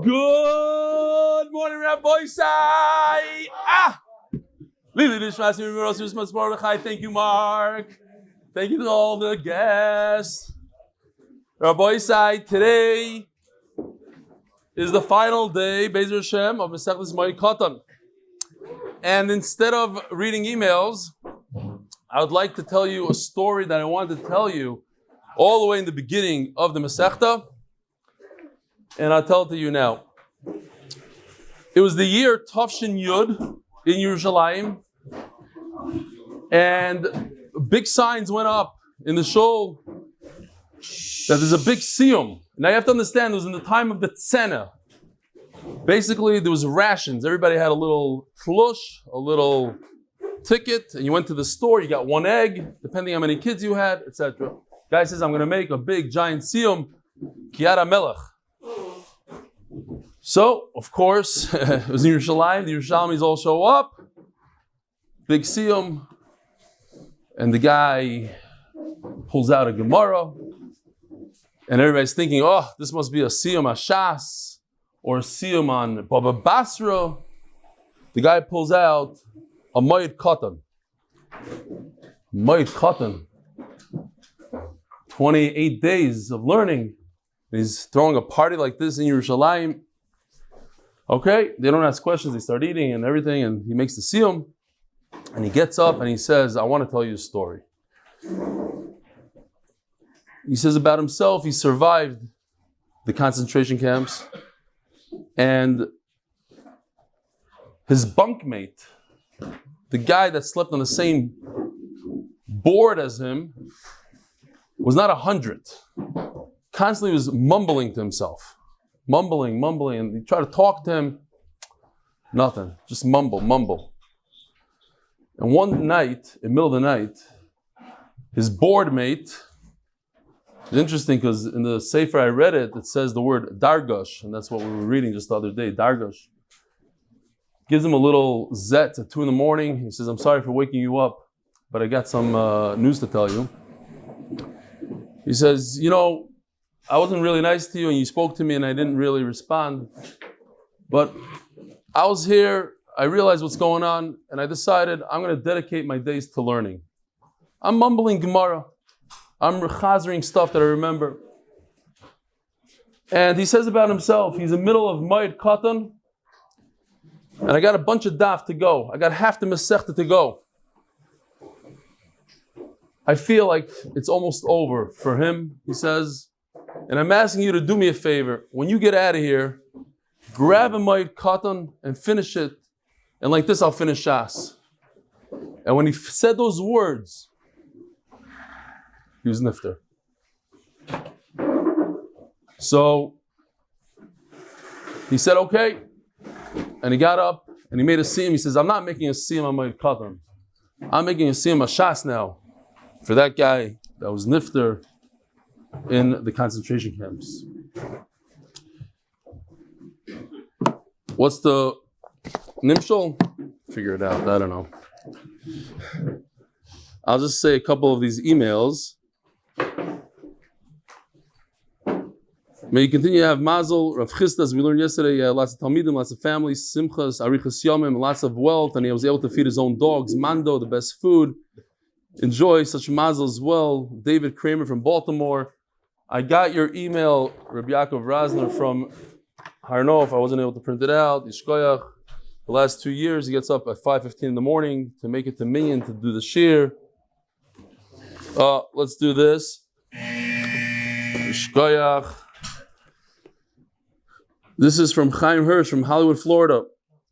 Good morning, Rabbi Sai. Thank you, Mark. Thank you to all the guests. Rabbi Sai, today is the final day, Be'ezer Hashem, of Maseches Moed Katan. And instead of reading emails, I would like to tell you a story that I wanted to tell you all the way in the beginning of the Masechta. And I'll tell it to you now. It was the year Tafshin Yud in Yerushalayim, and big signs went up in the shul that there's a big siyum. Now you have to understand, it was in the time of the tzena. Basically, there was rations. Everybody had a little tlush, a little ticket, and you went to the store, you got one egg, depending how many kids you had, etc. Guy says, I'm going to make a big, giant siyum, Kiara Melech. So, of course, it was in Yerushalayim, the Yerushalmis all show up, big siyum, and the guy pulls out a Gemara, and everybody's thinking, oh, this must be a siyum Ashas, or a siyum on Baba Basra. The guy pulls out a Moed Katan. Moed Katan. 28 days of learning. He's throwing a party like this in Yerushalayim. Okay, they don't ask questions, they start eating and everything, and he makes the siyum, and he gets up and he says, I want to tell you a story. He says about himself, he survived the concentration camps, and his bunkmate, the guy that slept on the same board as him, was not 100. Constantly was mumbling to himself. Mumbling, and he tried to talk to him. Nothing. Just mumble. And one night, in the middle of the night, his board mate, it's interesting because in the Sefer I read it, it says the word dargosh, and that's what we were reading just the other day, dargosh. Gives him a little zet at 2 a.m. He says, I'm sorry for waking you up, but I got some news to tell you. He says, I wasn't really nice to you and you spoke to me and I didn't really respond. But I was here, I realized what's going on, and I decided I'm going to dedicate my days to learning. I'm mumbling Gemara. I'm chazering stuff that I remember. And he says about himself, he's in the middle of Moed Katan, and I got a bunch of daf to go. I got half the Masechta to go. I feel like it's almost over for him, he says. And I'm asking you to do me a favor. When you get out of here, grab a Moed Katan and finish it. And like this, I'll finish Shas. And when he said those words, he was nifter. So he said, okay. And he got up and he made a siyum. He says, I'm not making a siyum on Moed Katan. I'm making a siyum Shas now for that guy that was nifter in the concentration camps. What's the nimshol? Figure it out. I don't know. I'll just say a couple of these emails. May you continue to have Mazel, Rav Chisda, as we learned yesterday, lots of Talmidim, lots of families, Simchas, Arichas Yomim, lots of wealth, and he was able to feed his own dogs, Mando, the best food. Enjoy such Mazel as well. David Kramer from Baltimore. I got your email, Rabbi Yaakov Rasner from Harnof. I wasn't able to print it out. Yishkoyach. The last 2 years, he gets up at 5:15 in the morning to make it to Minyan to do the shir. Let's do this. Yishkoyach. This is from Chaim Hirsch from Hollywood, Florida.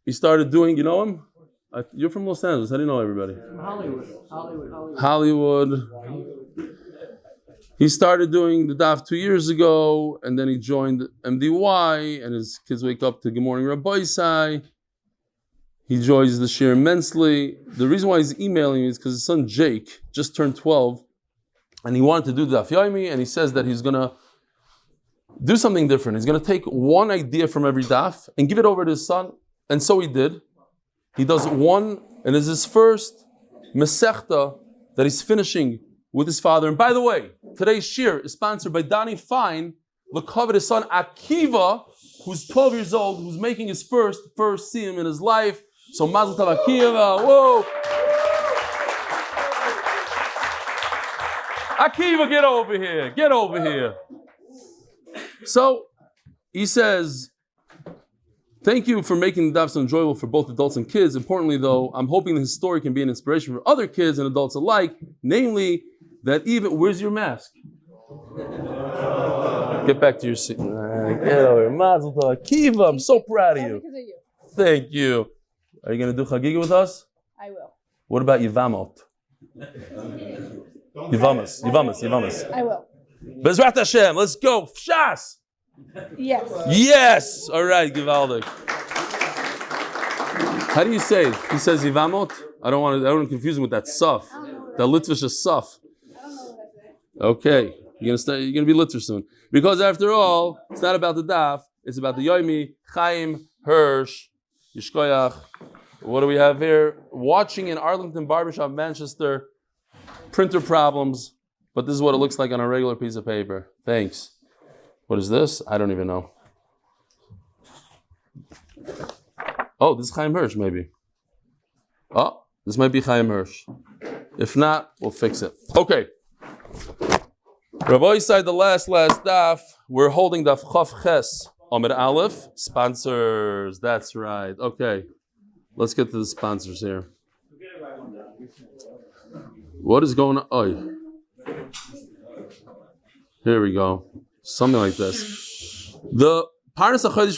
He started doing, you know him? You're from Los Angeles. How do you know everybody? From Hollywood. He started doing the daf 2 years ago, and then he joined MDY, and his kids wake up to Good Morning Rabbi Sai. He joins the shir immensely. The reason why he's emailing me is because his son Jake just turned 12, and he wanted to do the Daf Yomi, and he says that he's going to do something different. He's going to take one idea from every daf and give it over to his son, and so he did. He does one, and it's his first Masechta that he's finishing with his father. And by the way, today's shir is sponsored by Donnie Fine L'kavod his son Akiva, who's 12 years old, who's making his first siyum in his life. So Mazel Tov Akiva, whoa! Akiva, get over here. So he says, thank you for making the daf so enjoyable for both adults and kids. Importantly though, I'm hoping that his story can be an inspiration for other kids and adults alike, namely that even, where's your mask? Get back to your seat. Get over here. Mazel Tov Akiva, I'm so proud of you. Because of you. Thank you. Are you going to do chagiga with us? I will. What about Yivamot? Yivamas. I will. Bezrat Hashem, let's go. Shas! Yes. All right, Givaldik. How do you say it? He says Yivamot? I don't want to confuse him with that Suf. That Litvish is Suf. I don't know what I say. Okay. You're gonna be Litvish soon. Because after all, it's not about the daf, it's about the Yomi, Chaim, Hirsch, Yishkoyach. What do we have here? Watching in Arlington Barbershop, Manchester. Printer problems, but this is what it looks like on a regular piece of paper. Thanks. What is this? I don't even know. Oh, this is Chaim Hirsch, maybe. Oh, this might be Chaim Hirsch. If not, we'll fix it. Okay. Rabbi side the last daf. We're holding daf Chaf Ches Amud Aleph. Sponsors. That's right. Okay. Let's get to the sponsors here. What is going on? Oh, here we go. Something like this. The Parnas HaChodesh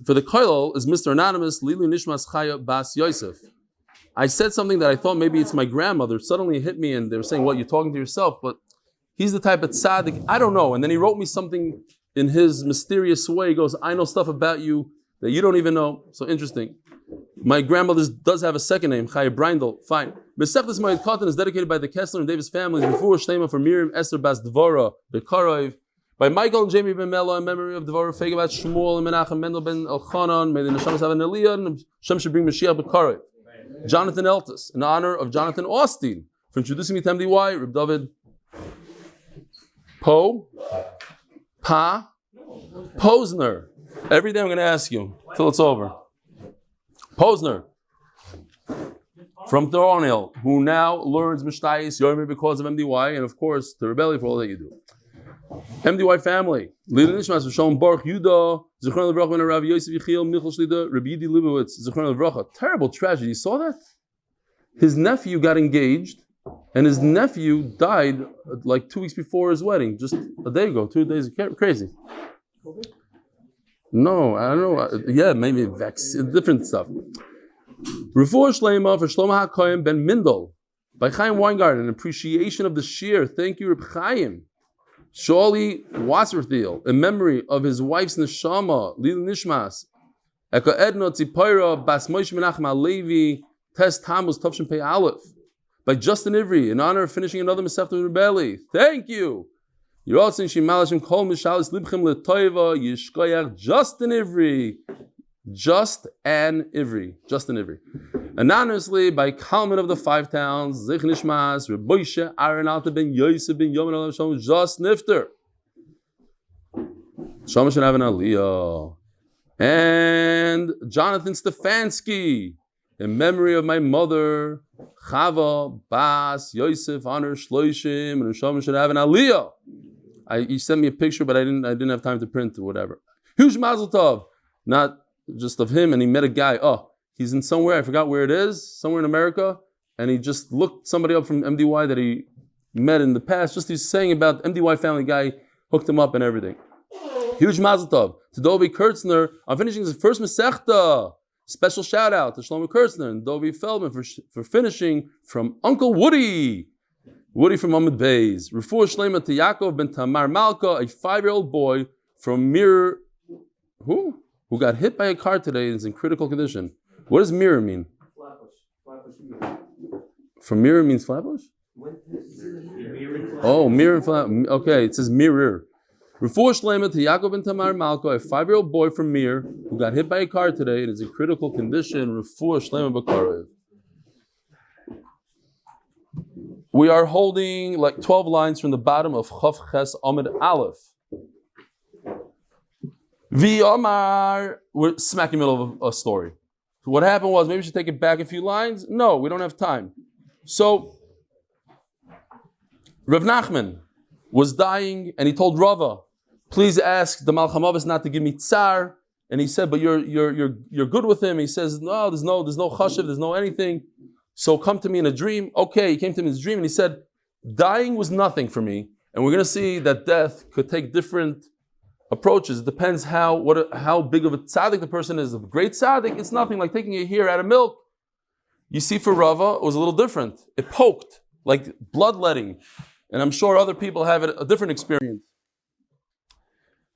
for the Koilel is Mr. Anonymous, Lilu Nishmas Chaya Bas Yosef. I said something that I thought maybe it's my grandmother. Suddenly it hit me and they were saying, what, you're talking to yourself? But he's the type of tzaddik, I don't know. And then he wrote me something in his mysterious way. He goes, I know stuff about you that you don't even know. So interesting. My grandmother does have a second name, Chaya Brindel. Fine. Maseches Moed Katan is dedicated by the Kessler and Davis families. Refuah shleima for Miriam Esther bas Devora, bekorov. By Michael and Jayme Benmeleh in memory of Devora, Faige about Shmuel and Menachem Mendel ben Elchanan. May the neshamas have an Aliyah and Hashem should bring Moshiach bekorov. Jonathan Eltes, in honor of Jonathan Austein, for introducing me to MDY, Reb Dovid Posner. Every day I'm going to ask you till it's over. Posner from Thornhill, who now learns Mishnayous Yomi because of MDY, and of course the rebellion for all that you do. MDY Family, Eli neshamas Shalom Baruch Yudah, Zichron Levrach ben Rav Yosef Yechiel Michal Shlida, Rabbi Yidi Leibowitz Z. Terrible tragedy. You saw that? His nephew got engaged, and his nephew died like 2 weeks before his wedding, just a day ago, 2 days. Crazy. No, I don't know. Yeah, maybe different stuff. Refuah shleima for Shlomo HaKohen Ben Mendel by Chaim Weingarten, an appreciation of the shir. Thank you, Reb Chaim. Sholi Wasserthiel, in memory of his wife's neshama, Lil Nishmas. Eka Edna Tzipora Bas Moshe Menachem Alevi Tes Tammuz Tovshin Pei Aleph by Justin Ivry, in honor of finishing another Masechta Rebelli. Thank you. You're also in Shimalashim Kol Mishalis Libchem Letoiva Yishkoyach Justin Ivry. Justin Ivry. Anonymously by Kalman of the Five Towns, Zich Nishmas, Reboisha, Aaron Alta ben Yosef ben Yomen Alav Shalom, Just Nifter. Shalom should have an Aliyah. And Jonathan Stefansky, in memory of my mother, Chava, Bas, Yosef, honor Shloishim, and Shalom should have an Aliyah. He sent me a picture, but I didn't have time to print or whatever. Huge Mazel Tov, not just of him, and he met a guy. Oh, he's in somewhere, I forgot where it is, somewhere in America, and he just looked somebody up from MDY that he met in the past. Just he's saying about MDY Family guy, hooked him up and everything. Huge Mazel Tov to Dovid Posner on finishing his first Masechta. Special shout out to Shlomo Kurtzner and Dovi Feldman for finishing from Uncle Woody from Amud Beis. Refuah shleima to Yaakov ben Tamar Malka, a 5-year-old boy from Mir, who got hit by a car today and is in critical condition. What does Mir mean? Flatbush. From Mir means Flatbush? Oh, Mir and Flatbush. Okay, it says Mirror. Refuah shleima to Yaakov ben Tamar Malka, a 5-year-old boy from Mir who got hit by a car today and is in critical condition. Refuah shleima bekorov. We are holding like 12 lines from the bottom of Chaf Ches Amud Aleph. V'yamar, we're smack in the middle of a story. So what happened was, maybe we should take it back a few lines. No, we don't have time. So, Rav Nachman was dying, and he told Rava, please ask the Malcham Avos not to give me tsar. And he said, but you're good with him. He says, no, there's no chashiv, there's no anything. So come to me in a dream. Okay, he came to me in his dream, and he said, dying was nothing for me. And we're going to see that death could take different approaches. It depends how big of a tzaddik the person is. If a great tzaddik, it's nothing, like taking a hair out of milk. You see, for Rava, it was a little different. It poked, like bloodletting. And I'm sure other people have a different experience.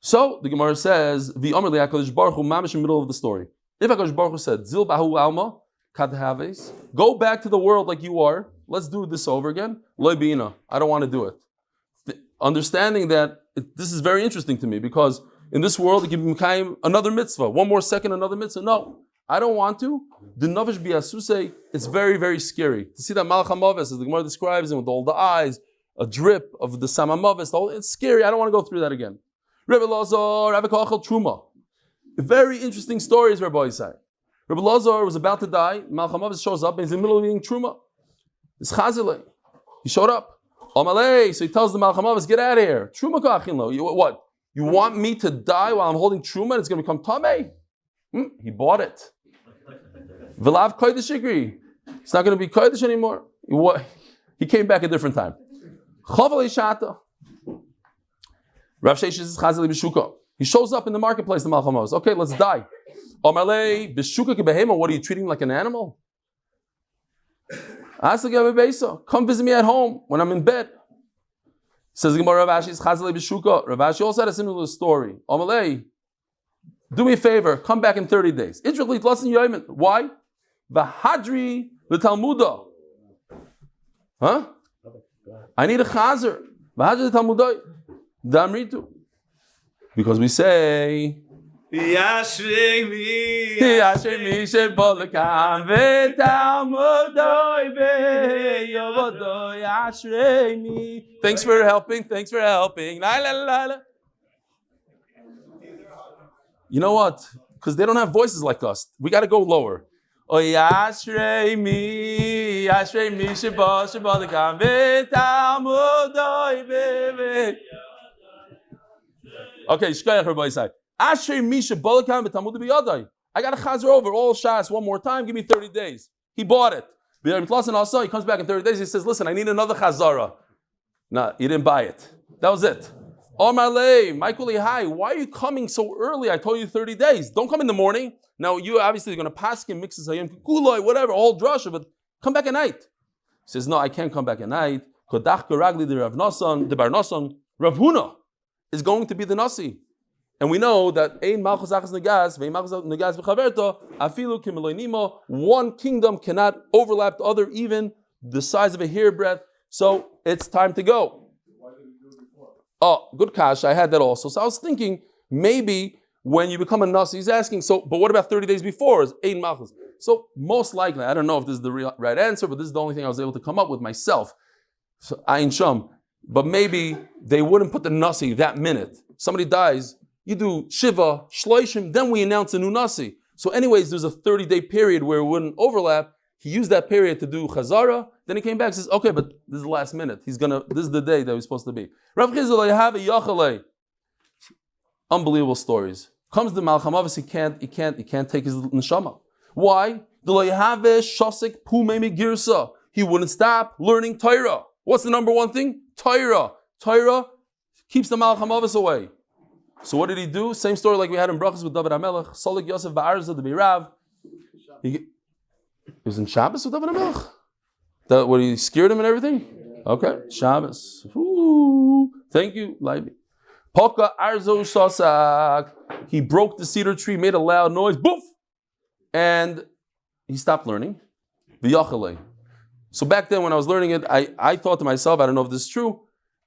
So the Gemara says, the Amr li HaKadosh Baruch Hu, mamish in the middle of the story. If HaKadosh Baruch Hu said, Zil bahu alma, kad haves, go back to the world like you are, let's do this over again, loy bina, I don't want to do it. Understanding that this is very interesting to me, because in this world it can become another mitzvah, one more second, another mitzvah. No, I don't want to. The navish biasuse, it's very, very scary. To see that Malcham Avos, as the Gemara describes him with all the eyes, a drip of the Samamavis, it's scary. I don't want to go through that again. Rebbe Lazar, Avakachel Truma. Very interesting stories, Rabbi Isai. Rebbe Lazar was about to die. Malcham Avos shows up and he's in the middle of eating Truma. It's Chazile. He showed up. Amalei. So he tells the Malcham Avos, get out of here. Truma kachinlo. What? You want me to die while I'm holding Truma and it's going to become Tameh? He bought it. V'lav kodesh igri. It's not going to be kodesh anymore. He came back a different time. Chavalei shata. Rav Sheish is chazali b'shuka. He shows up in the marketplace, the Malcham Avos. Okay, let's die. Amalei b'shuka kebehema. What are you treating like an animal? Come visit me at home when I'm in bed. Says the Gemara, Rav Ashi is chazali b'shuka. Rav Ashi also had a similar story. Amalei, do me a favor. Come back in 30 days. Israelite lesson Yayme. Why? V'hadri l'talmuda. Huh? I need a chazer. V'hadri l'talmudai. Damritu. Because we say Yashrei mi shebolekam v'talmudai be'yovodoi Yashrei mi. Thanks for helping. La la la la. You know what? Because they don't have voices like us. We got to go lower. Oh Yashrei mi shebolekam v'talmudai be'yovodoi. Okay, shkayach Rabbi Isai. Ashrei misha bolakam v'talmud b'yadai. I got to chazer over all shas one more time. Give me 30 days. He bought it. He comes back in 30 days. He says, "Listen, I need another chazara." No, he didn't buy it. That was it. Omarlei, Michael Hi, why are you coming so early? I told you 30 days. Don't come in the morning. Now you obviously are going to pass him, mixes hayim kuloi, whatever, all drasha, but come back at night. He says, "No, I can't come back at night." Kodach karagli de Rav Nasan, de Bar Nasan, Rav Huna is going to be the Nasi. And we know that Ein Malchus Achas Negas, Vein Malchus Negas V'chaverto, Afilu Kimeloinimo, one kingdom cannot overlap the other, even the size of a hairbreadth. So it's time to go. Why did you do it before? Oh, good kash, I had that also. So I was thinking, maybe when you become a Nasi, he's asking, so, but what about 30 days before? Is Ein Malchus. So most likely, I don't know if this is the right answer, but this is the only thing I was able to come up with myself. So Ein Sham. But maybe they wouldn't put the Nasi that minute. Somebody dies, you do Shiva, Shloishim, then we announce a new Nasi. So anyways, there's a 30-day period where it wouldn't overlap. He used that period to do Chazara, then he came back and says, okay, but this is the last minute. This is the day that he's supposed to be. Rav Chizalei have a Yachalei. Unbelievable stories. Comes the Malcham Avos, he can't take his neshama. Why? He wouldn't stop learning Torah. What's the number one thing? Torah. Torah keeps the Malcham Avos away. So what did he do? Same story like we had in Brachas with Dovid HaMelech. Solik Yosef Ba'arza the Beirav. He was in Shabbos with Dovid HaMelech? That what he scared him and everything? Okay, Shabbos. Ooh. Thank you, Leiby. Poka Arzo Shosak. He broke the cedar tree, made a loud noise, boof! And he stopped learning. V'yachalei. So back then when I was learning it, I thought to myself, I don't know if this is true,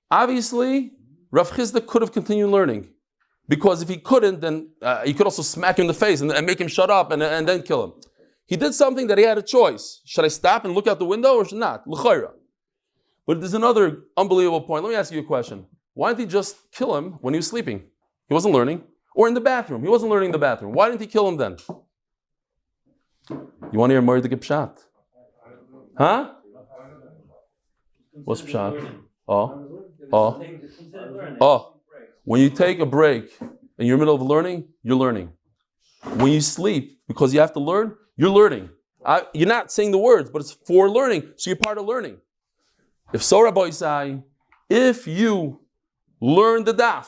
obviously, Rav Chizda could have continued learning. Because if he couldn't, then he could also smack him in the face and make him shut up and then kill him. He did something that he had a choice. Should I stop and look out the window or should not? L'chayra. But there's another unbelievable point. Let me ask you a question. Why didn't he just kill him when he was sleeping? He wasn't learning. Or in the bathroom. He wasn't learning in the bathroom. Why didn't he kill him then? You want to hear Moed Katan? Huh? What's pshat? When you take a break and you're in the middle of learning, you're learning. When you sleep, because you have to learn, you're learning. You're not saying the words, but it's for learning, so you're part of learning. If so, Rabbi Isai, if you learn the daf,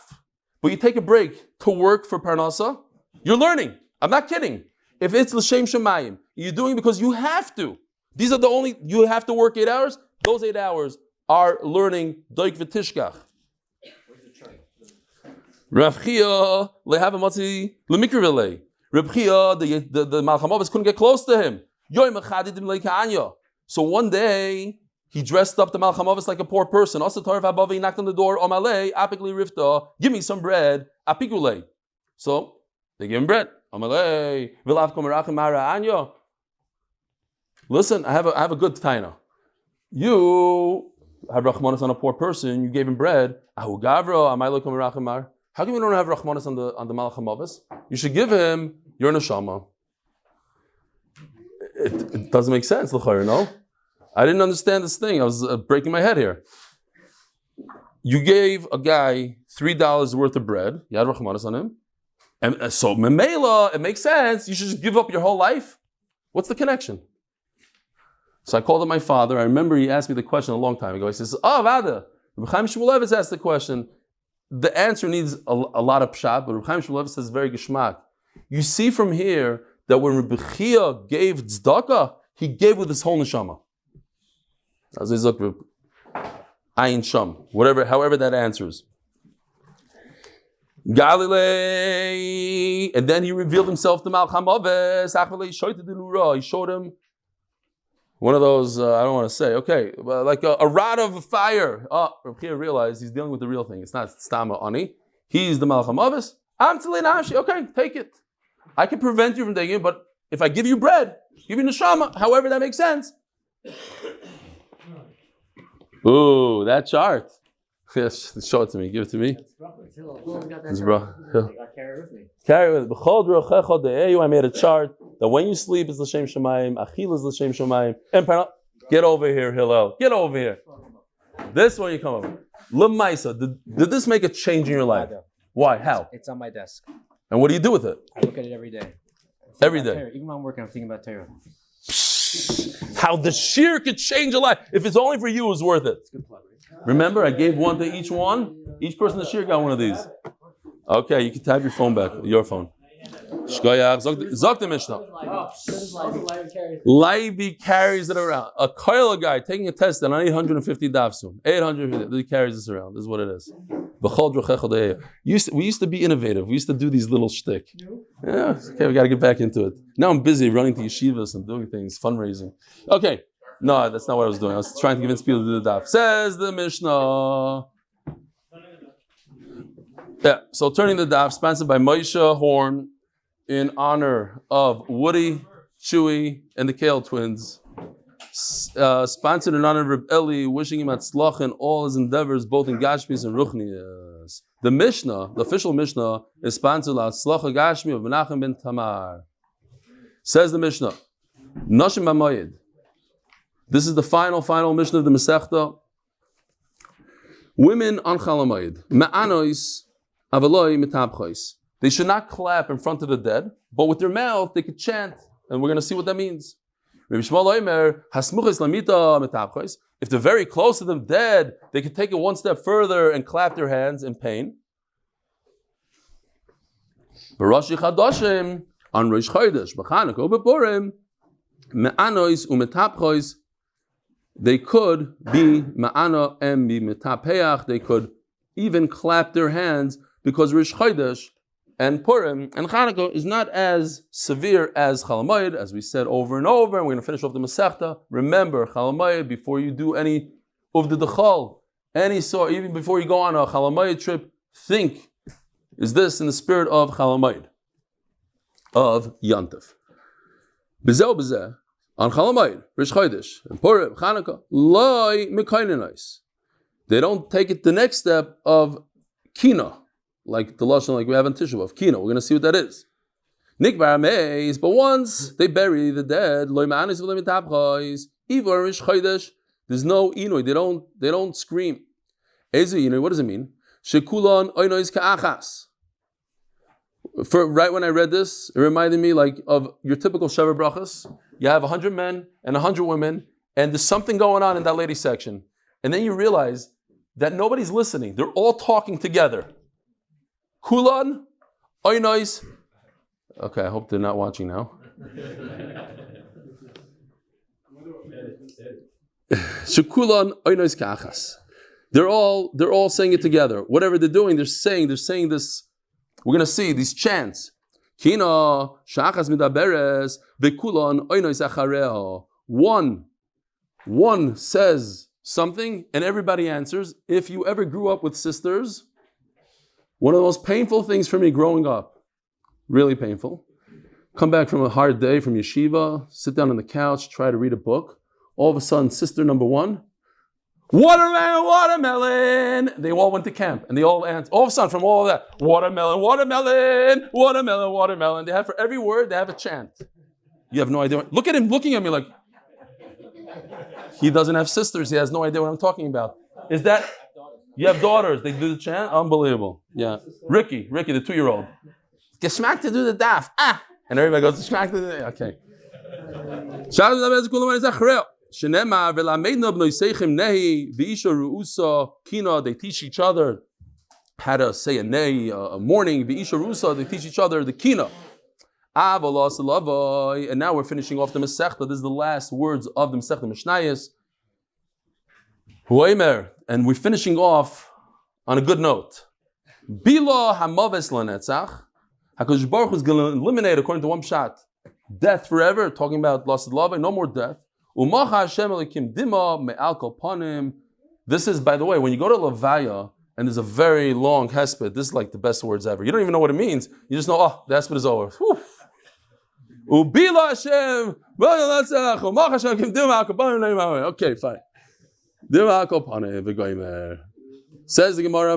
but you take a break to work for Parnasa, you're learning. I'm not kidding. If it's l'shem shemayim, you're doing it because you have to. These are the only, you have to work 8 hours. Those 8 hours are learning doik v'tishkach. Rav Chia lehav matzi lemikravele. Rav Chia, the Malchamovas couldn't get close to him. So one day he dressed up the Malchamovas like a poor person. He knocked on the door. Omalei apikli rifta. Give me some bread. Apikule. So they gave him bread. Omalei vilav komerachim mara anyo. Listen, I have a good taina. You have rachmanis on a poor person. You gave him bread. Ahu gavro amaylo komerachim mar. How come you don't have rachmanis on the Malchamovas? You should give him your neshama. It doesn't make sense, l'chayr, no? I didn't understand this thing. I was breaking my head here. You gave a guy $3 worth of bread. You had rachmanis on him. And so, memela, it makes sense. You should just give up your whole life. What's the connection? So I called up my father. I remember he asked me the question a long time ago. He says, Vada, Reb Chaim Shmuel Levis asked the question. The answer needs a lot of pshat, but Reb Chaim Shmuel Levis says very geschmack. You see from here that when Reb Chia gave tzedakah, he gave with his whole neshama. As I look, ayin sham, however that answers. Galilei, and then he revealed himself to Malcham Aves. He showed him one of those, I don't want to say, okay, like a rod of fire. Reb Chia realized he's dealing with the real thing. It's not Stama Ani. He's the Malcham Aves. Okay, take it. I can prevent you from taking it, but if I give you bread, give you neshama, however that makes sense. Ooh, that chart. Yes, show it to me. Give it to me. It's bro. Carry it with me. I made a chart that when you sleep is l'shem shemayim, achil is l'shem shemayim. And get over here, Hillel. Get over here. This one you come over. L'maisa, did this make a change in your life? Why? How? It's on my desk. And what do you do with it? I look at it every day. Every day. Even when I'm working, I'm thinking about Torah. How the shear could change a life. If it's only for you, it's worth it. Remember, I gave one to each one. Each person the shear got one of these. Okay, you can have your phone back. Your phone. Shkoyach. Zok the Mishnah. Leivi carries it around. A koila guy taking a test on 850 dafsum. 850. He carries this around. This is what it is. We used to be innovative. We used to do these little shtick. Yeah, okay, we got to get back into it. Now I'm busy running to yeshivas and doing things, fundraising. Okay, no, that's not what I was doing. I was trying to convince people to do the daf. Says the Mishnah. Yeah, so turning the daf, sponsored by Moshe Horn in honor of Woody, Chewy, and the Kale twins. Sponsored in honor of Reb Eli, wishing him atzlach in all his endeavors, both in Gashmis and Ruchnias. The Mishnah, the official Mishnah, is sponsored atzlach Gashmi of Menachem ben Tamar. Says the Mishnah, Nashim B'Moed. This is the final Mishnah of the Masechta. Women on Chalamayid. Me'anois avaloi mitapchois. They should not clap in front of the dead, but with their mouth they could chant, and we're going to see what that means. If they're very close to them dead, they could take it one step further and clap their hands in pain. Barashi Chadoshim on Rosh Chodesh, B'Chanukah, B'Purim, Me'anois u'metapchois. They could be Ma'ana and be metapeach. They could even clap their hands because Rosh Chodesh and Purim and Chanukah is not as severe as Chalamayid, as we said over and over, and we're going to finish off the Masechta. Remember, Chalamayid, before you do any of the Dechal, even before you go on a Chalamayid trip, think, is this in the spirit of Chalamayid, of Yantav? B'zeh b'zeh, on Chalamayid, Rosh Chodesh, and Purim, Chanukah, Loi Mekainenais. They don't take it the next step of Kina. like the lashon like we have on Tisha B'Av. Kino, we're going to see what that is. Nikbar Meis, but once they bury the dead, there's no inoi. They don't scream. What does it mean? Shekulon oinois ka'achas. Right when I read this, it reminded me like of your typical Shever Brachas. You have 100 men and 100 women, and there's something going on in that lady section. And then you realize that nobody's listening. They're all talking together. Kulon oinois. Okay, I hope they're not watching now. Shekulon oinois ka'achas. They're all saying it together. Whatever they're doing, they're saying this. We're gonna see these chants. Kino shachas midaberes vekulon oinois achareo. One says something and everybody answers. If you ever grew up with sisters, one of the most painful things for me growing up, really painful. Come back from a hard day from yeshiva, sit down on the couch, try to read a book. All of a sudden, sister number one, watermelon. They all went to camp and they all answered. All of a sudden, from all of that, watermelon. They have for every word, they have a chant. You have no idea. Look at him looking at me like, he doesn't have sisters. He has no idea what I'm talking about. Is that, you have daughters. They do the chant? Unbelievable. Yeah. Ricky, the 2-year-old. Geschmack to do the daf. And everybody goes, geschmack to do the, okay. They teach each other how to say a nay, a morning. They teach each other the kina. And now we're finishing off the Masechta. This is the last words of the Masechta Mishnayous. And we're finishing off on a good note. Bila hamaves lanetzach. HaKadosh Baruch Hu is going to eliminate, according to one pshat, death forever. Talking about lost love, no more death. This is, by the way, when you go to Levaya and there's a very long hesped, this is like the best words ever. You don't even know what it means. You just know, the hesped is over. Okay, fine. Says the Gemara,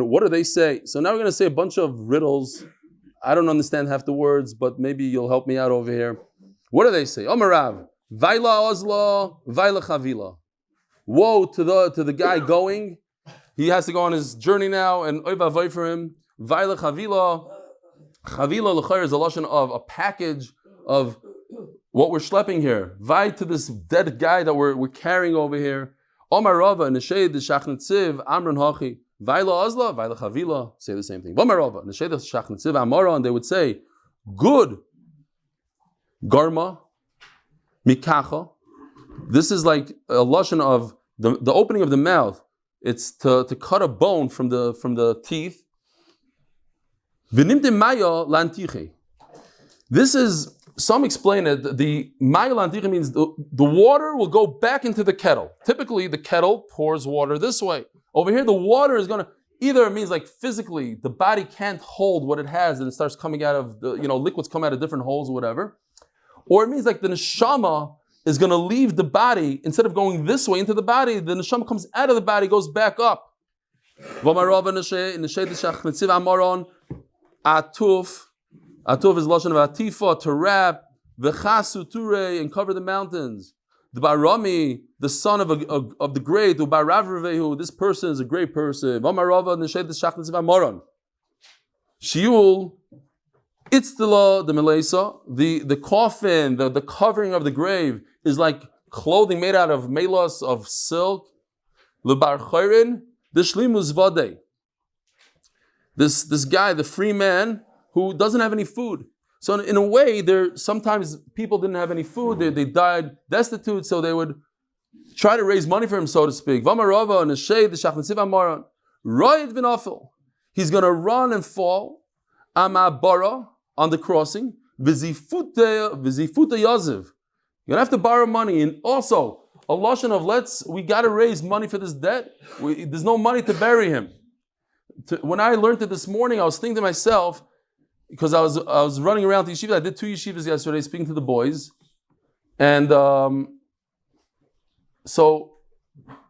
what do they say? So now we're going to say a bunch of riddles. I don't understand half the words, but maybe you'll help me out over here. What do they say? Omarav. Vaila Ozla, Vaila Chavila. Woe to the guy going. He has to go on his journey now, and oy vavoy for him. Vaila Chavila. Chavila l'chayr is a lashon of a package of what we're schlepping here. Vai to this dead guy that we're carrying over here. Omar Rava neshed shachnitziv amron hachi. Vaila Ozla, Vaila Chavila. Say the same thing. Omar Rava neshed shachnitziv amaron. They would say, good. Garma. Mikacha. This is like a lashon of the opening of the mouth. It's to cut a bone from the teeth. V'nimte maya lantiche. This is, some explain it, the maya lantiche means the water will go back into the kettle. Typically the kettle pours water this way. Over here the water is going to, either it means like physically the body can't hold what it has and it starts coming out of the, liquids come out of different holes or whatever. Or it means like the neshama is going to leave the body, instead of going this way into the body, the neshama comes out of the body, goes back up. Atuf is lashon of atifa, to wrap, v'chasu ture, and cover the mountains. The barami, the son of the great, u'baravrevehu, this person is a great person. V'amarava neshed shachnitziv amoron. Shiul. Itztila, the melesa, the coffin, the covering of the grave is like clothing made out of melos, of silk. Lebar chayrin, the shlimus vade. This guy, the free man, who doesn't have any food. So in a way, sometimes people didn't have any food. They died destitute, so they would try to raise money for him, so to speak. V'amarava neshed the shachnitziv amaron. Royed v'nafil. He's going to run and fall. Amabara. On the crossing, vizifuta yaziv. You're gonna have to borrow money, and also a lashon of we gotta raise money for this debt. There's no money to bury him. When I learned it this morning, I was thinking to myself, because I was running around the yeshiva. I did 2 yeshivas yesterday, speaking to the boys, and so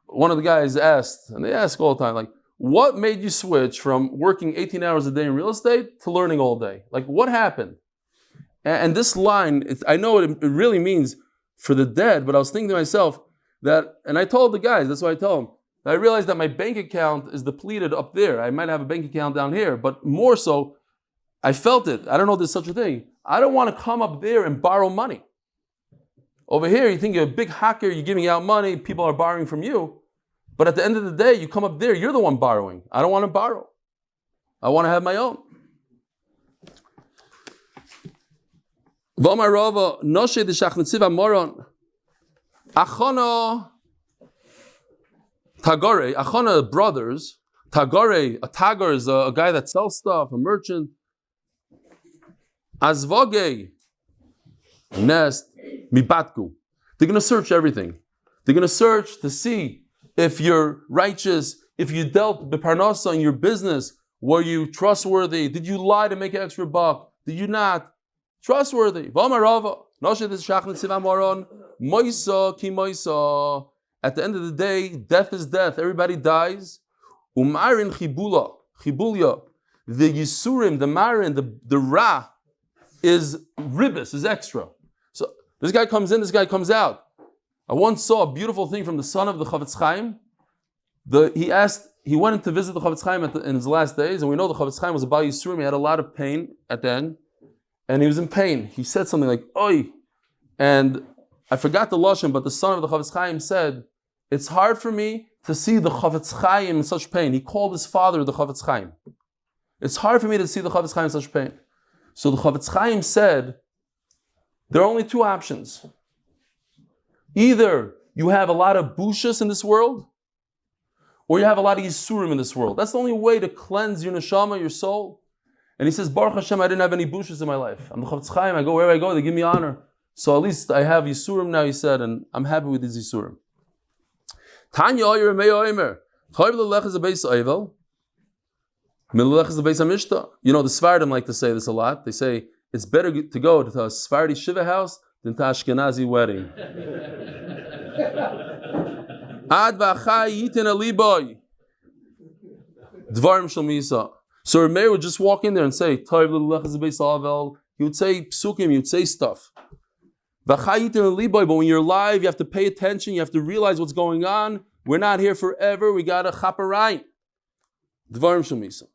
one of the guys asked, and they ask all the time, like, what made you switch from working 18 hours a day in real estate to learning all day? Like, what happened? And this line, I know it really means for the dead, but I was thinking to myself that, and I told the guys, that's why I told them, I realized that my bank account is depleted up there. I might have a bank account down here, but more so, I felt it. I don't know if there's such a thing. I don't want to come up there and borrow money. Over here, you think you're a big hacker, you're giving out money, people are borrowing from you. But at the end of the day, you come up there, you're the one borrowing. I don't want to borrow. I want to have my own. Achana brothers. Tagore, a tagar is a guy that sells stuff, a merchant. Azvage, nest, mibatku. They're going to search everything. They're going to search to see if you're righteous, if you dealt beparnasa in your business, were you trustworthy? Did you lie to make an extra buck? Did you not? Trustworthy. At the end of the day, death is death. Everybody dies. Umarin chibulya. The yisurim, the marin, the ra is ribis, is extra. So this guy comes in, this guy comes out. I once saw a beautiful thing from the son of the Chavetz Chaim. He went in to visit the Chavetz Chaim in his last days, and we know the Chavetz Chaim was a Bal Yisurim. He had a lot of pain at the end, and he was in pain. He said something like, "Oi," and I forgot the lashon, but the son of the Chavetz Chaim said, "It's hard for me to see the Chavetz Chaim in such pain." He called his father the Chavetz Chaim. It's hard for me to see the Chavetz Chaim in such pain. So the Chavetz Chaim said, there are only two options. Either you have a lot of bushas in this world, or you have a lot of yisurim in this world. That's the only way to cleanse your neshama, your soul. And he says, Baruch Hashem, I didn't have any bushas in my life. I'm the Chavetz Chaim, I go wherever I go, they give me honor. So at least I have yisurim now, he said, and I'm happy with these yisurim. Tanya Oyer Meyo Omer, Chayv Lelech is a Beis Oivel, Milelech is a Beis Hamishta. You know, the Sfardim like to say this a lot. They say, it's better to go to a Sephardi Shiva house than to Ashkenazi wedding. Ad v'achai yitin aliboy. Dvarim shel misa. So Meir would just walk in there and say, Tov l'lech is a beis avel. He would say psukim, he would say stuff. V'achai yitin aliboy. But when you're alive, you have to pay attention, you have to realize what's going on. We're not here forever, we got a chaparayim. Dvarim shel misa.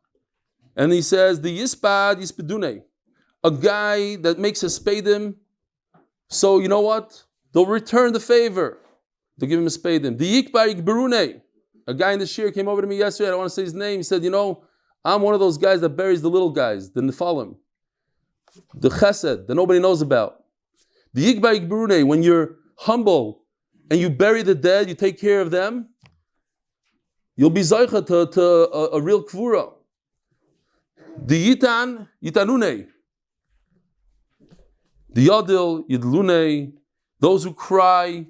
And he says, the yispad yispedune. A guy that makes a spadim, so you know what? They'll return the favor. They'll give him a spadim. The yikbar yikberune. A guy in the shir came over to me yesterday, I don't want to say his name. He said, you know, I'm one of those guys that buries the little guys, the nefalim, the chesed that nobody knows about. The yikbar yikberune, when you're humble and you bury the dead, you take care of them, you'll be zaycha to a real kvura. The yitan yitanune. The Yadil, Yidlune, those who cry,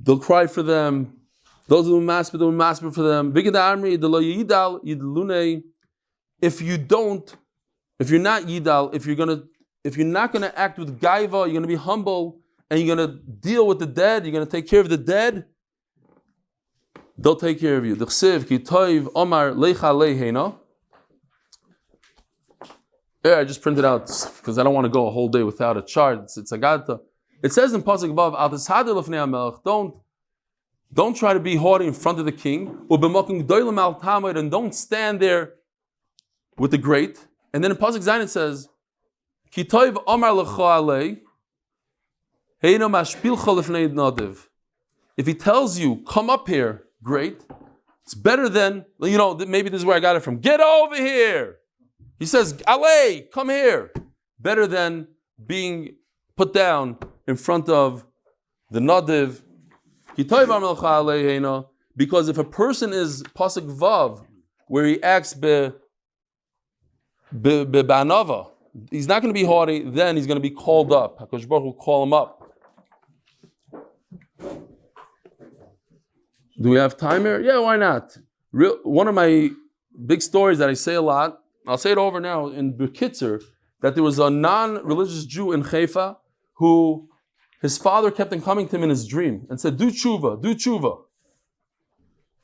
they'll cry for them. Those who masper, they'll masper for them. If you're not Yidal, if you're not gonna act with gaiva, you're gonna be humble, and you're gonna deal with the dead, you're gonna take care of the dead, they'll take care of you. Yeah, I just printed out because I don't want to go a whole day without a chart. It's agata. It says in pasuk above, don't try to be haughty in front of the king, and don't stand there with the great. And then in pasuk zayin it says, if he tells you, come up here, great. It's better than, maybe this is where I got it from. Get over here. He says, Ale, come here. Better than being put down in front of the Nadiv. Because if a person is Pasuk Vav, where he acts b'anava, he's not going to be haughty, then he's going to be called up. HaKadosh Baruch will call him up. Do we have time here? Yeah, why not? One of my big stories that I say a lot, I'll say it over now in Bekitzer, that there was a non-religious Jew in Haifa who his father kept on coming to him in his dream and said, do tshuva, do tshuva.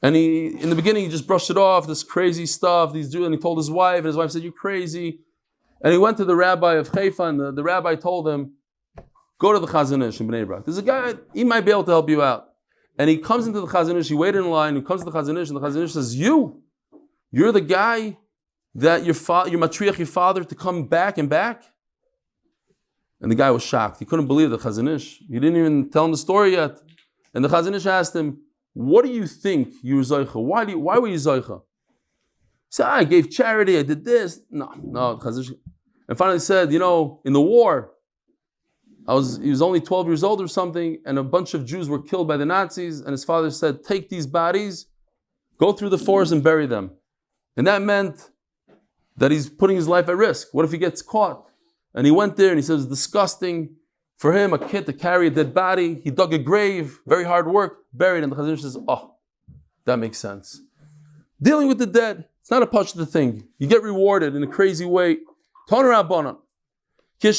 And in the beginning, he just brushed it off, this crazy stuff, these Jews, and he told his wife, and his wife said, "You're crazy." And he went to the rabbi of Haifa, and the rabbi told him, "Go to the Chazon Ish in Bnei Brak. There's a guy, he might be able to help you out." And he comes into the Chazon Ish, he waited in line, he comes to the Chazon Ish, and the Chazon Ish says, You're the you matriach your father to come back and back?" And the guy was shocked. He couldn't believe the Chazon Ish. He didn't even tell him the story yet. And the Chazon Ish asked him, "What do you think you were Zoicha? Why were you Zoicha?" He said, "I gave charity, I did this." No. The Chazon Ish. And finally said, in the war, he was only 12 years old or something, and a bunch of Jews were killed by the Nazis, and his father said, "Take these bodies, go through the forest and bury them." And that meant that he's putting his life at risk. What if he gets caught? And he went there and he says, it's disgusting for him, a kid, to carry a dead body. He dug a grave, very hard work, buried. And the Chazon Ish says, "Oh, that makes sense." Dealing with the dead, it's not a pashut thing. You get rewarded in a crazy way. Turn around, Bonan. Rabbi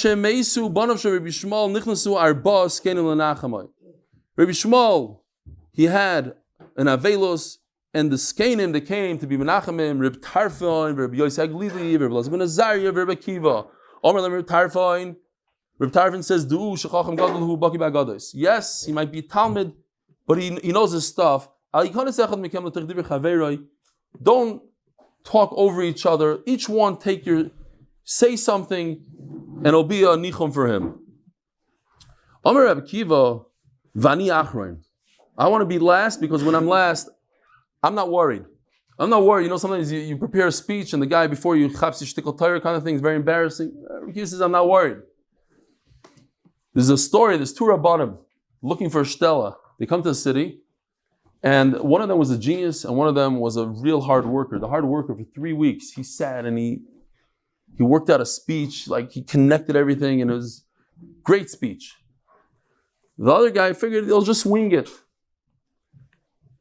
Shmuel, he had an avelos, and the skenim that came to be Menachem, Reb Tarfon, Reb Yosef Glili, Reb Lazar ben Azariah, Reb Akiva. Reb Tarfon says, yes, he might be Talmud, but he knows his stuff. Don't talk over each other. Each one say something, and it'll be a nichum for him. Omer Reb Akiva, Vani Achroin. I want to be last because when I'm last, I'm not worried. Sometimes you prepare a speech and the guy before you chapsi shtickle Torah kind of thing is very embarrassing. He says, "I'm not worried." There's a story, there's two Rabbanim looking for a Shtela. They come to the city, and one of them was a genius and one of them was a real hard worker. The hard worker, for 3 weeks, he sat and he worked out a speech, like he connected everything, and it was a great speech. The other guy figured he'll just wing it.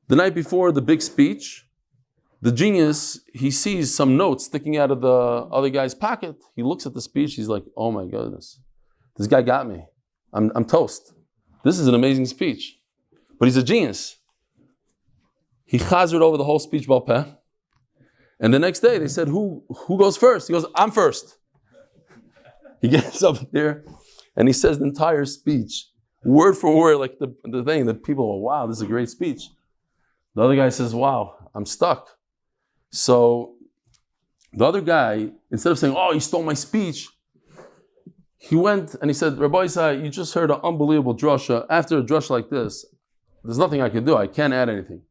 The night before the big speech, the genius, he sees some notes sticking out of the other guy's pocket. He looks at the speech, he's like, "Oh my goodness, this guy got me. I'm toast. This is an amazing speech." But he's a genius. He chazered over the whole speech bal peh. And the next day they said, who goes first? He goes, "I'm first." He gets up there and he says the entire speech, word for word, like the thing that people go, "Wow, this is a great speech." The other guy says, "Wow, I'm stuck." So the other guy, instead of saying, "Oh, you stole my speech," he went and he said, "Rabbi Isai, you just heard an unbelievable drasha. After a drasha like this, there's nothing I can do. I can't add anything."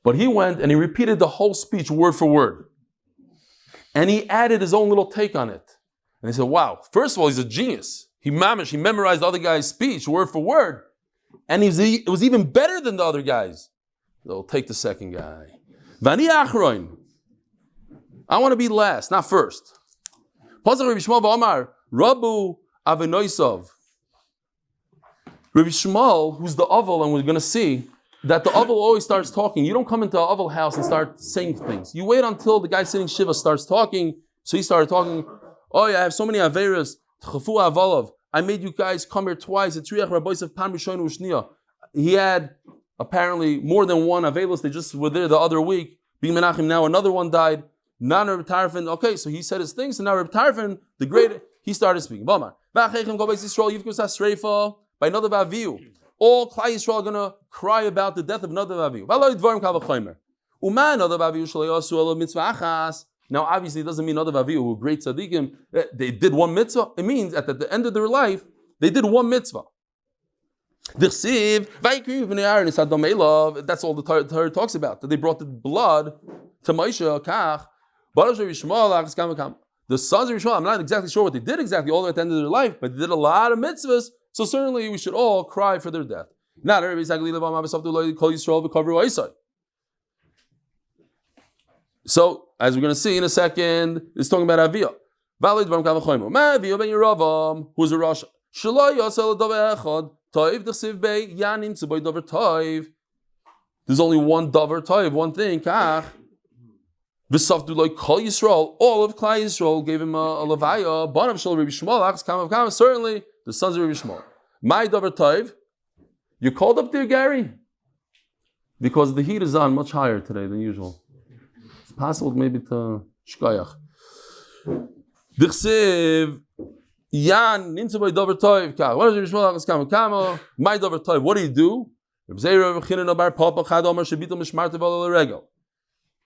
But he went and he repeated the whole speech word for word. And he added his own little take on it. And he said, "Wow, first of all, he's a genius. He memorized the other guy's speech word for word. And it was even better than the other guys." They'll take the second guy. Vani achroin. I want to be last, not first. Pasach Rabbi Shmuel v'Amar Rabu Avenoisov. Rabbi Shmuel, who's the Aval, and we're going to see that the Aval always starts talking. You don't come into an Aval house and start saying things. You wait until the guy sitting Shiva starts talking. So he started talking. "Oh yeah, I have so many Averas. Refuah Avalov. I made you guys come here twice. It's Riach Rabbi Yosef Pan Rishon Ushniya." He had apparently more than one Avelos. They just were there the other week. Being Menachem, now another one died. Not Reb Tarfon. Okay, so he said his things, and now Reb Tarfon, the great, he started speaking. By another Vaviu. All Klai Yisrael are going to cry about the death of another Vaviu. Now, obviously, it doesn't mean other Vaviu who are great tzaddikim. They did one mitzvah. It means at the end of their life, they did one mitzvah. That's all the Torah talks about. That they brought the blood to Moshiach. The sons of Yishmael, I'm not exactly sure what they did exactly all at the end of their life, but they did a lot of mitzvahs. So certainly we should all cry for their death. So, as we're going to see in a second, it's talking about Aviyah. Who's a Rosh? There's only one davar toiv, one thing. All of Klai Yisrael gave him a levaya. Certainly the sons of Rabbi Shmuel. My davar toiv. You called up there, Gary? because the heat is on much higher today than usual. It's possible maybe to shkayach. Dichsev Yan ninsa by Dovid Tov. What is Shmuel Achas Kama Kama? My Dovid Tov. What do you do?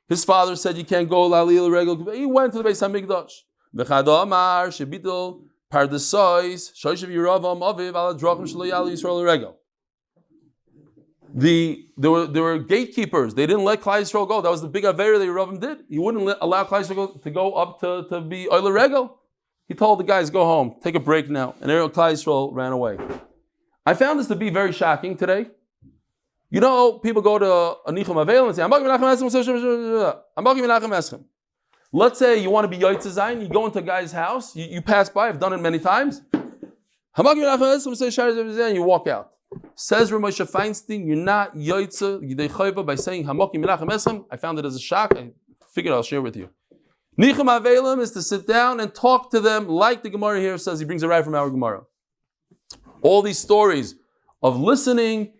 His father said you can't go Aliyah regel. He went to the Beis Hamikdash. V'chado Amar shebitul pardesois shoyshav yiravam aviv ala drachim shelo yalu Yisrael regel. There were gatekeepers. They didn't let Klal Yisrael go. That was the big avera that Yeravam did. He wouldn't allow Klal Yisrael to go up to be Oile Regel. He told the guys, go home, take a break now. And Klal Yisrael ran away. I found this to be very shocking today. You know, people go to Anichum Avel and say, let's say you want to be Yoitze Zayin, you go into a guy's house, you pass by, I've done it many times. And you walk out. Says Moshe Feinstein, you're not Yoitze Yidei Chayva by saying Hamokim Menachem Mendel. I found it as a shock. I figured I'll share with you. Nichum Avelim is to sit down and talk to them like the Gemara here says. He brings it right from our Gemara. All these stories of listening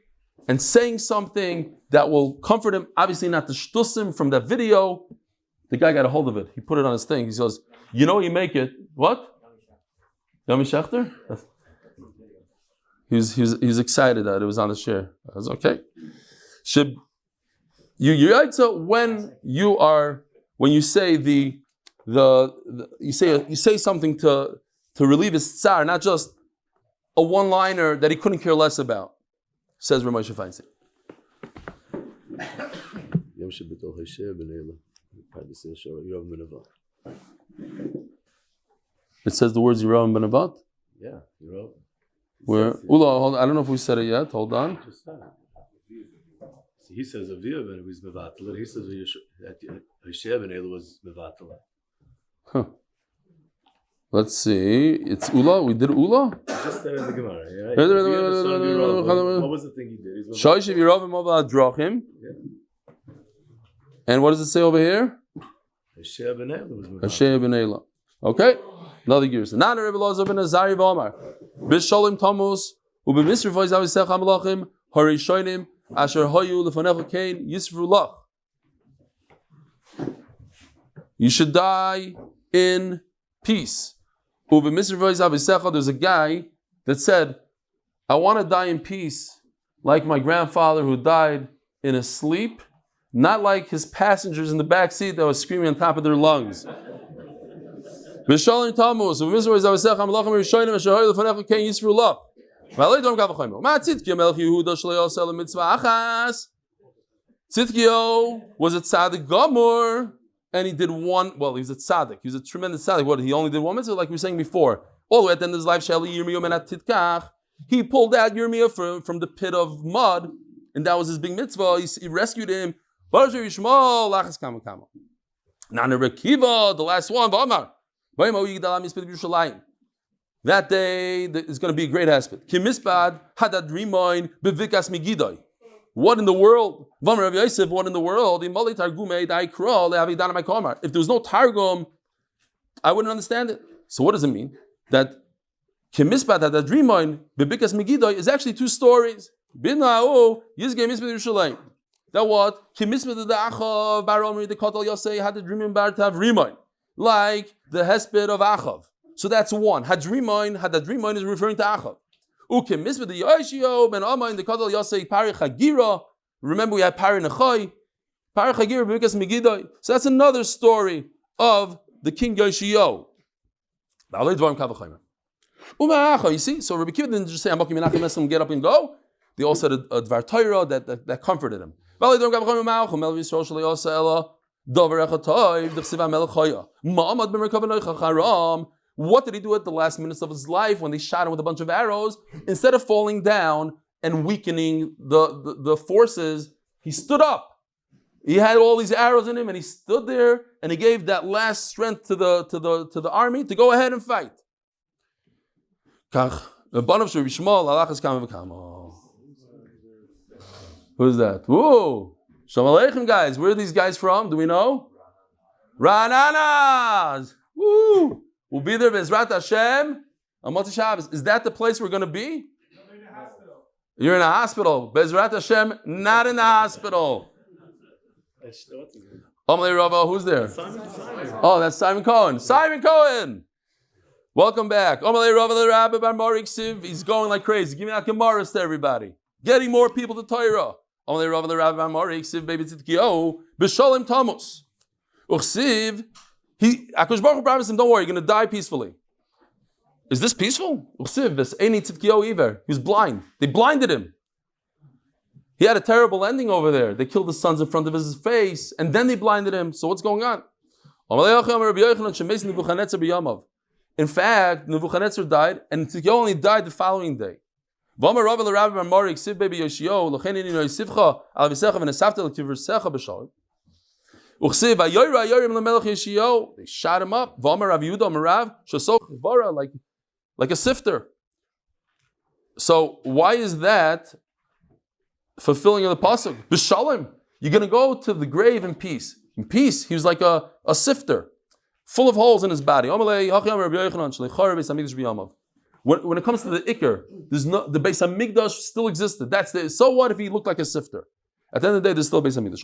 and saying something that will comfort him. Obviously not the shtusim from that video. The guy got a hold of it. He put it on his thing. He says, you know you make it. What? Yami Shechter? He was excited that it was on the share. I was okay. When you say you say something to relieve his tsar, not just a one-liner that he couldn't care less about, says Moshe Feinstein. It says the words Yeravam ben Nevat? Yeah, Yeravam. Where? Ula, I don't know if we said it yet. Hold on. He says Aviyah ben was mevatel. He says Hashem ben Eli was mevatel. Huh. Let's see. It's Ula. We did Ula. Just there in the Gemara. Yeah. What was the thing he did? Shoyshav Yeravam Ava Drachim. And what does it say over here? Hashem ben Eli was mevatel. Hashem ben Eli. Okay. Another gear. Nana Rebbe Loza ben Azari v'Omar. B'Sholim Tamus u'b'Misr Faige Avisech Hamalachim Harishonim Asher Hayu Lefanecha Kain Yisfru Lach. You should die in peace. U'b'Misr Faige Avisech. There's a guy that said, I want to die in peace like my grandfather who died in his sleep, not like his passengers in the back seat that was screaming on top of their lungs. B'Sholim Tamus, u'b'Misr Faige Avisech Hamalachim Harishonim Asher Hayu Lefanecha Kain Yisfru Lach. Tzidkiyo was a tzaddik gamor, and he did one. Well, he was a tzaddik. He was a tremendous tzaddik. What? He only did one mitzvah, like we were saying before. All the way at the end of his life, he pulled out Yirmiyah from the pit of mud, and that was his big mitzvah. He rescued him. Nana Rekiva, the last one. That day is going to be a great aspect. Kimisbad hadad rimoin bevikas migidoi. What in the world? V'amar Rav Yosef, what in the world? If there was no targum, I wouldn't understand it. So what does it mean? That kimisbad hadad rimoin bevikas migidoi is actually two stories. Binao yizgei misbad Yerushalayim. That what? Kimisbad the Achav baromri the kotal yosei hadad rimoin bartav rimoin, like the hesped of Achav. So that's one. Hadadrimoin is referring to Achav. Ukim misbed the Yoshio ben Amain the Kadal Yosei Pari Chagira. Remember we had Pari Nechai, Pari Chagira because Megidoi. So that's another story of the king Yoshio. You see, so Rabbi Kiva didn't just say Hamokim Menachem Mendel, get up and go. They all said a Dvar Torah that comforted him. What did he do at the last minutes of his life when they shot him with a bunch of arrows? Instead of falling down and weakening the forces, he stood up. He had all these arrows in him, and he stood there, and he gave that last strength to the army to go ahead and fight. Who's that? Whoa! Shalom Aleichem, guys. Where are these guys from? Do we know? Rananas! Woo! We'll be there, Bezrat Hashem, on Motzei Shabbos. Is that the place we're going to be? You're in a hospital. Bezrat Hashem, not in a hospital. Amalei Rava, who's there? Simon. Oh, that's Simon Cohen. Simon Cohen! Welcome back. Amalei Rava the Rabbi Bar Morik Siv. He's going like crazy. Giving out Gemaras to everybody. Getting more people to Torah. Amalei Rava the Rabbi Bar Morik Siv, baby Tzidkiyo, B'Sholem Tamus. Uchsiv, Akash Baruch Hu promised him, don't worry, you're going to die peacefully. Is this peaceful? Uchsiv, this Eini Tzidkiyo Iver. He was blind. They blinded him. He had a terrible ending over there. They killed his sons in front of his face, and then they blinded him. So what's going on? In fact, Nebuchadnezzar died, and Tzidkiyahu only died the following day. They shot him up. Like a sifter. So why is that fulfilling of the pasuk? B'shalom, you're going to go to the grave in peace. In peace, he was like a sifter, full of holes in his body. When it comes to the Iker, the Beis Hamikdash still existed. So what if he looked like a sifter? At the end of the day, there's still Beis Hamikdash.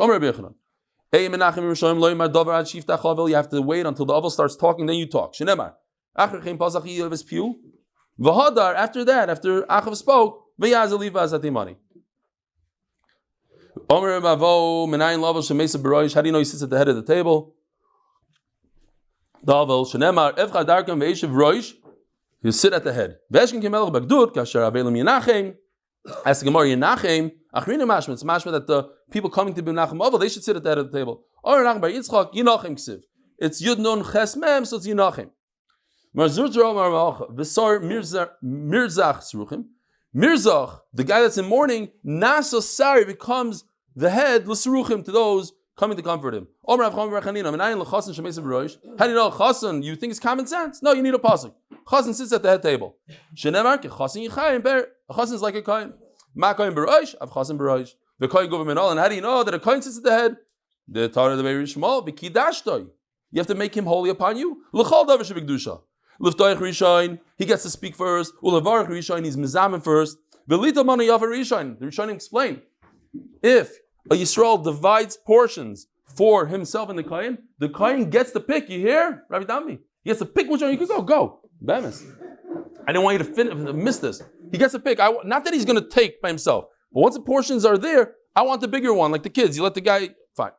You have to wait until the Aval starts talking, then you talk. After that, after Achav spoke, how do you know he sits at the head of the table? You sit at the head. As the Gemara Menachem, it's mashma that the people coming to Menachem Oval, they should sit at the head of the table. Or Bar Yitzchak, Yinachem Ksiv. It's Yud Nun Ches Mem, so it's Yinachem. Mirzach, the guy that's in mourning, Nasa Sari becomes the head l'seruchim to those coming to comfort him. How do you know Chassan? You think it's common sense? No, you need a pasuk. Chassan sits at the head table. A Chassan is like a kohen. Ma kohen b'roish, av Chassan b'roish. The kohen government all. And how do you know that a kohen sits at the head? The Torah of the Beis Shmuel v'kidashtoi. You have to make him holy upon you. L'chol davar shebikdusha. L'ftoich rishayin, he gets to speak first. U'levarach rishayin, he's mizamen first. V'lita manu yavar rishayin. The rishayin explain. If a Yisrael divides portions for himself and the Kohen gets to pick. You hear, Rabbi Dami? He gets to pick which one you can go. Go, Bemis. I didn't want you to miss this. He gets to pick. Not that he's going to take by himself, but once the portions are there, I want the bigger one, like the kids. You let the guy. Fine.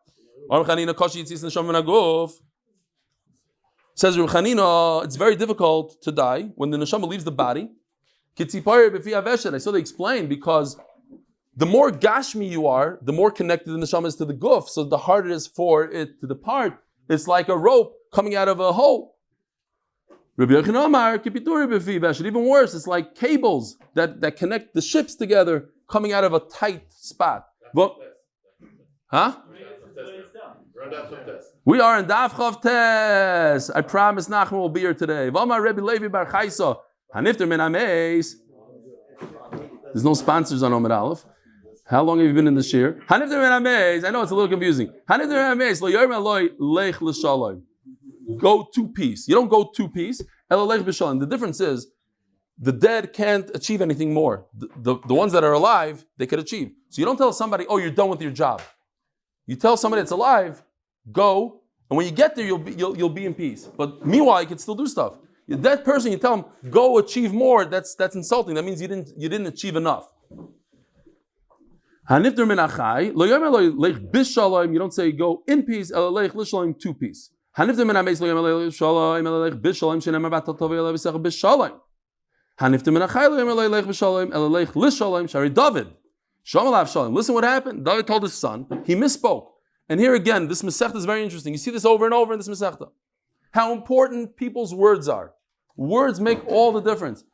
Says Reb Chanina, it's very difficult to die when the neshama leaves the body. I saw they explain because the more gashmi you are, the more connected the neshama is to the guf, so the harder it is for it to depart. It's like a rope coming out of a hole. Even worse, it's like cables that connect the ships together coming out of a tight spot. Huh? We are in Daf Chav Tes. I promise Nachman will be here today. There's no sponsors on Amud Aleph. How long have you been in this year? I know it's a little confusing. Go two piece. You don't go two piece. The difference is the dead can't achieve anything more. The ones that are alive, they could achieve. So you don't tell somebody, oh, you're done with your job. You tell somebody that's alive, go, and when you get there, you'll be in peace. But meanwhile, you can still do stuff. The dead person, you tell him, go achieve more. That's insulting. That means you didn't achieve enough. You don't say go in peace, two peace. Listen what happened. David told his son, he misspoke. And here again, this Masechta is very interesting. You see this over and over in this Masechta. How important people's words are. Words make all the difference.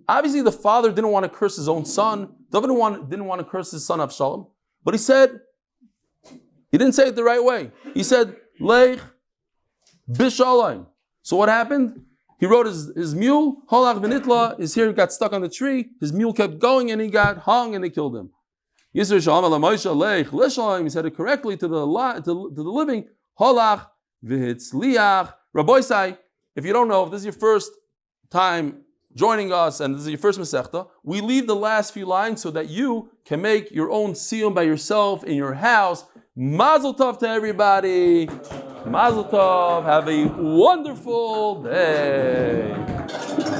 Obviously, the father didn't want to curse his own son. David didn't want to curse his son Avshalom. But he didn't say it the right way. He said, Leich Bishalayim. So what happened? He rode his mule, Holach Benitla, his hair got stuck on the tree, his mule kept going and he got hung and they killed him. He said it correctly to the living, Holach Vihitzliach. Rabbi Sai, if you don't know, if this is your first time joining us, and this is your first Masechta, we leave the last few lines so that you can make your own siyum by yourself in your house. Mazel Tov to everybody. Mazel Tov. Have a wonderful day.